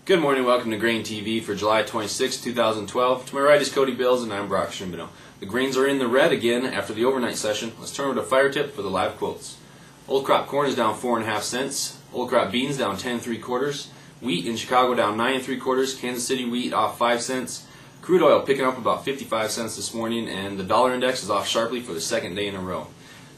Good morning, welcome to GrainTV for July 26, 2012. To my right is Cody and I'm Brock Shimbino. The grains are in the red again after the overnight session. Let's turn over to Fire Tip for the live quotes. Old crop corn is down 4.5 cents. Old crop beans down 10 3/4. Wheat in Chicago down 9 3/4. Kansas City wheat off 5 cents. Crude oil picking up about 55 cents this morning, and the dollar index is off sharply for the second day in a row.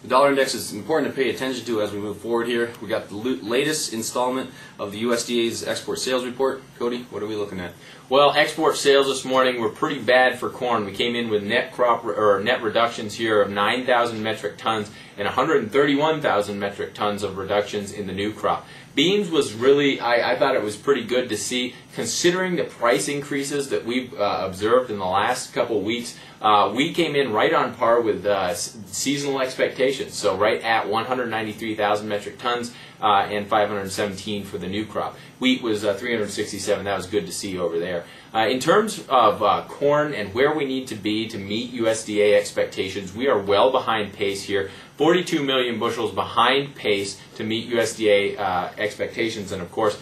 The dollar index is important to pay attention to as we move forward here. We got the latest installment of the USDA's export sales report. Cody, what are we looking at? Well, export sales this morning were pretty bad for corn. We came in with net reductions here of 9,000 metric tons and 131,000 metric tons of reductions in the new crop. Beans was really, I thought it was pretty good to see, considering the price increases that we've observed in the last couple weeks. We came in right on par with seasonal expectations, so right at 193,000 metric tons and 517 for the new crop. Wheat was 367. That was good to see over there. In terms of corn and where we need to be to meet USDA expectations, we are well behind pace here. 42 million bushels behind pace to meet USDA expectations, and of course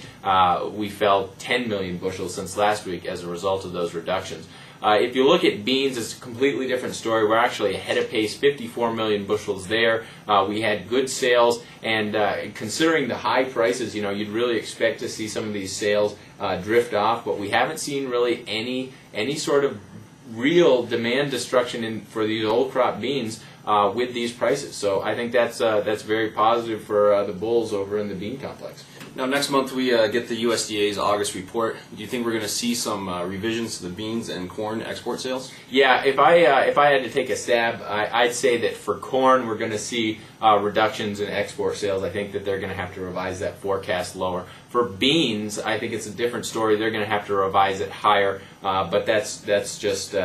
we fell 10 million bushels since last week as a result of those reductions. If you look at beans, it's a completely different story. We're actually ahead of pace, 54 million bushels there. We had good sales, and considering the high prices, you'd really expect to see some of these sales drift off, but we haven't seen really any sort of real demand destruction for these old crop beans with these prices. So I think that's very positive for the bulls over in the bean complex. Now next month we get the USDA's August report. Do you think we're going to see some revisions to the beans and corn export sales? Yeah, if I had to take a stab, I'd say that for corn we're going to see reductions in export sales. I think that they're going to have to revise that forecast lower. For beans, I think it's a different story. They're going to have to revise it higher, but that's just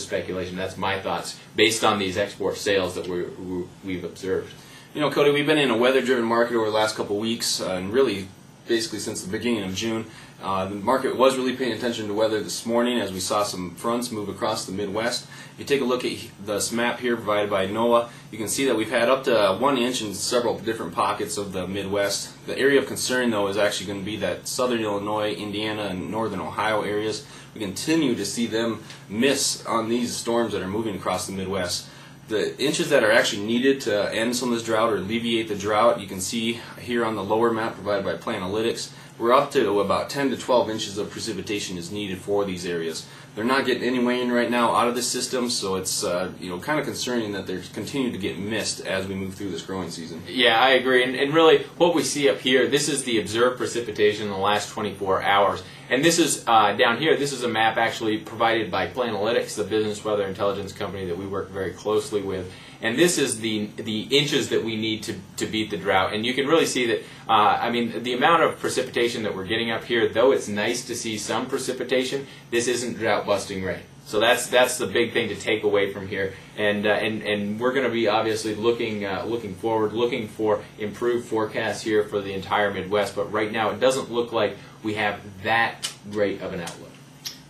speculation. That's my thoughts based on these export sales that we've observed. You know, Cody, we've been in a weather-driven market over the last couple of weeks, and really basically since the beginning of June. The market was really paying attention to weather this morning as we saw some fronts move across the Midwest. If you take a look at this map here provided by NOAA, you can see that we've had up to 1 inch in several different pockets of the Midwest. The area of concern, though, is actually going to be that southern Illinois, Indiana, and northern Ohio areas. We continue to see them miss on these storms that are moving across the Midwest. The inches that are actually needed to end some of this drought or alleviate the drought, you can see here on the lower map provided by Planalytics, we're up to about 10 to 12 inches of precipitation is needed for these areas. They're not getting any rain right now out of the system, so it's kind of concerning that they're continuing to get missed as we move through this growing season. Yeah, I agree. And really, what we see up here, this is the observed precipitation in the last 24 hours. And this is, down here, this is a map actually provided by Planalytics, the business weather intelligence company that we work very closely with. And this is the inches that we need to beat the drought. And you can really see that, the amount of precipitation that we're getting up here, though it's nice to see some precipitation, this isn't drought-busting rain. So that's the big thing to take away from here. And we're going to be obviously looking forward, looking for improved forecasts here for the entire Midwest. But right now, it doesn't look like we have that great of an outlook.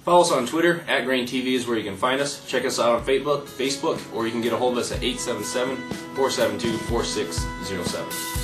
Follow us on Twitter, @GrainTV is where you can find us. Check us out on Facebook, or you can get a hold of us at 877-472-4607.